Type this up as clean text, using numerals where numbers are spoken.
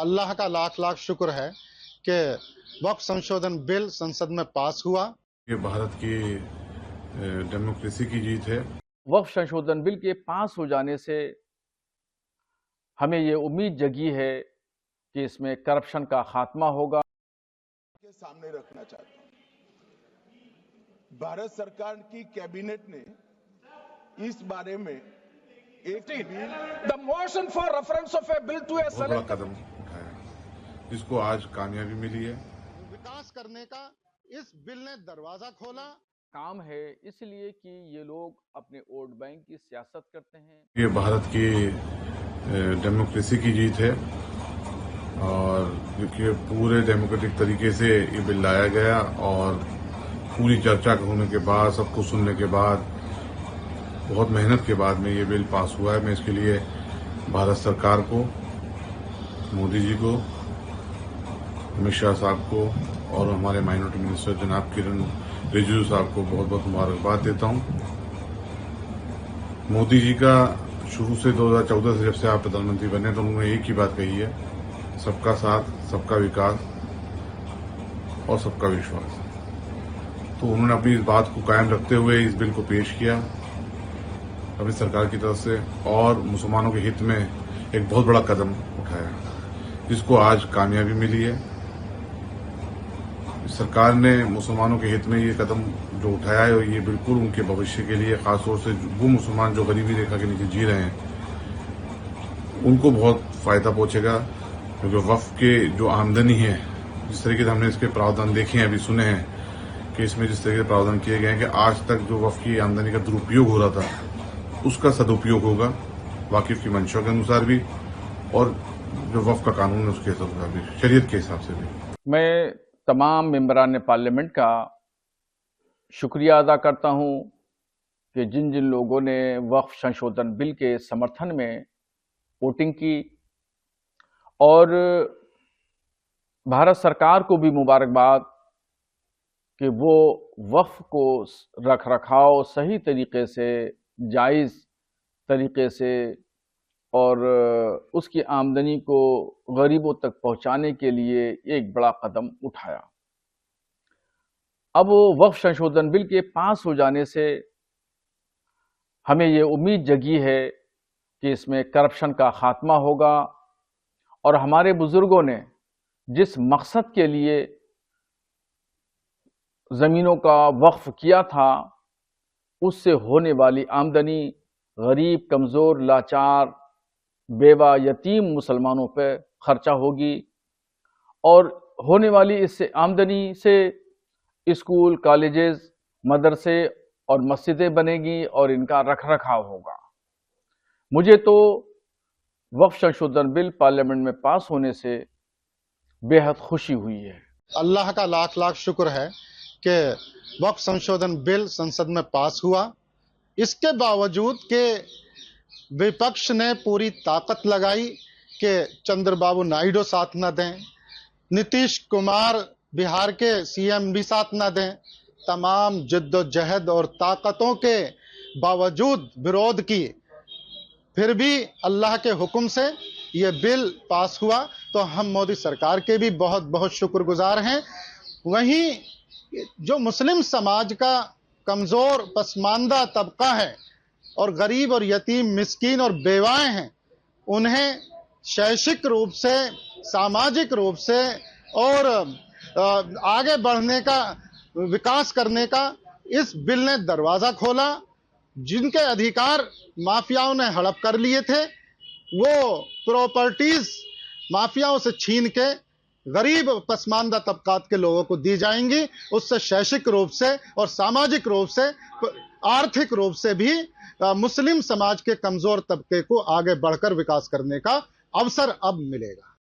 अल्लाह का लाख लाख शुक्र है कि वक्फ संशोधन बिल संसद में पास हुआ। ये भारत की डेमोक्रेसी की जीत है। वक्फ संशोधन बिल के पास हो जाने से हमें ये उम्मीद जगी है कि इसमें करप्शन का खात्मा होगा। के सामने रखना चाहता हूं, भारत सरकार की कैबिनेट ने इस बारे में The motion for reference of a bill to a बहुत बड़ा कदम उठाया जिसको आज कामयाबी मिली है। विकास करने का इस बिल ने दरवाजा खोला। काम है इसलिए कि ये लोग अपने वोट बैंक की सियासत करते हैं। ये भारत की डेमोक्रेसी की जीत है और क्योंकि पूरे डेमोक्रेटिक तरीके से ये बिल लाया गया और पूरी चर्चा होने के बाद, सबको सुनने के बाद, बहुत मेहनत के बाद में ये बिल पास हुआ है। मैं इसके लिए भारत सरकार को, मोदी जी को, अमित शाह साहब को और हमारे माइनॉरिटी मिनिस्टर जनाब किरण रिजिजू साहब को बहुत बहुत मुबारकबाद देता हूं। मोदी जी का शुरू से 2014 से जब से आप प्रधानमंत्री बने तो उन्होंने एक ही बात कही है, सबका साथ, सबका विकास और सबका विश्वास। तो उन्होंने अपनी इस बात को कायम रखते हुए इस बिल को पेश किया अपनी सरकार की तरफ से और मुसलमानों के हित में एक बहुत बड़ा कदम उठाया जिसको आज कामयाबी मिली है। सरकार ने मुसलमानों के हित में ये कदम जो उठाया है और ये बिल्कुल उनके भविष्य के लिए, खासतौर से वो मुसलमान जो गरीबी रेखा के नीचे जी रहे हैं उनको बहुत फायदा पहुंचेगा। क्योंकि वक्फ के जो आमदनी है, जिस तरीके से हमने इसके प्रावधान देखे हैं, अभी सुने हैं कि इसमें जिस तरीके से प्रावधान किए गए हैं कि आज तक जो वक्फ की आमदनी का दुरुपयोग हो रहा था उसका सदुपयोग होगा वाकिफ की मंशा के अनुसार भी और जो वक्फ का कानून है उसके अनुसार भी, शरीयत के हिसाब से भी। मैं तमाम मेंबरान पार्लियामेंट का शुक्रिया अदा करता हूं कि जिन जिन लोगों ने वक्फ संशोधन बिल के समर्थन में वोटिंग की और भारत सरकार को भी मुबारकबाद कि वो वक्फ को रख रखाव सही तरीके से, जायज़ तरीके से और उसकी आमदनी को गरीबों तक पहुंचाने के लिए एक बड़ा कदम उठाया। अब वक्फ संशोधन बिल के पास हो जाने से हमें ये उम्मीद जगी है कि इसमें करप्शन का खात्मा होगा और हमारे बुजुर्गों ने जिस मकसद के लिए ज़मीनों का वक्फ किया था उससे होने वाली आमदनी गरीब, कमज़ोर, लाचार, बेवा, यतीम मुसलमानों पर खर्चा होगी और होने वाली इस आमदनी से स्कूल, कॉलेजेस, मदरसे और मस्जिदें बनेगी और इनका रख रखाव होगा। मुझे तो वक्फ संशोधन बिल पार्लियामेंट में पास होने से बेहद खुशी हुई है। अल्लाह का लाख लाख शुक्र है कि वक्फ संशोधन बिल संसद में पास हुआ। इसके बावजूद के विपक्ष ने पूरी ताकत लगाई कि चंद्रबाबू नायडू साथ न दें, नीतीश कुमार बिहार के सीएम भी साथ न दें। तमाम जिद्दोजहद और ताकतों के बावजूद विरोध की, फिर भी अल्लाह के हुक्म से ये बिल पास हुआ तो हम मोदी सरकार के भी बहुत बहुत शुक्रगुजार हैं। वहीं जो मुस्लिम समाज का कमजोर पसमानदा तबका है और गरीब और यतीम, मिस्कीन और बेवाएं हैं, उन्हें शैक्षिक रूप से, सामाजिक रूप से और आगे बढ़ने का, विकास करने का इस बिल ने दरवाजा खोला। जिनके अधिकार माफियाओं ने हड़प कर लिए थे वो प्रॉपर्टीज माफियाओं से छीन के गरीब पसमानदा तबकात के लोगों को दी जाएंगी। उससे शैक्षिक रूप से और सामाजिक रूप से, आर्थिक रूप से भी मुस्लिम समाज के कमजोर तबके को आगे बढ़कर विकास करने का अवसर अब मिलेगा।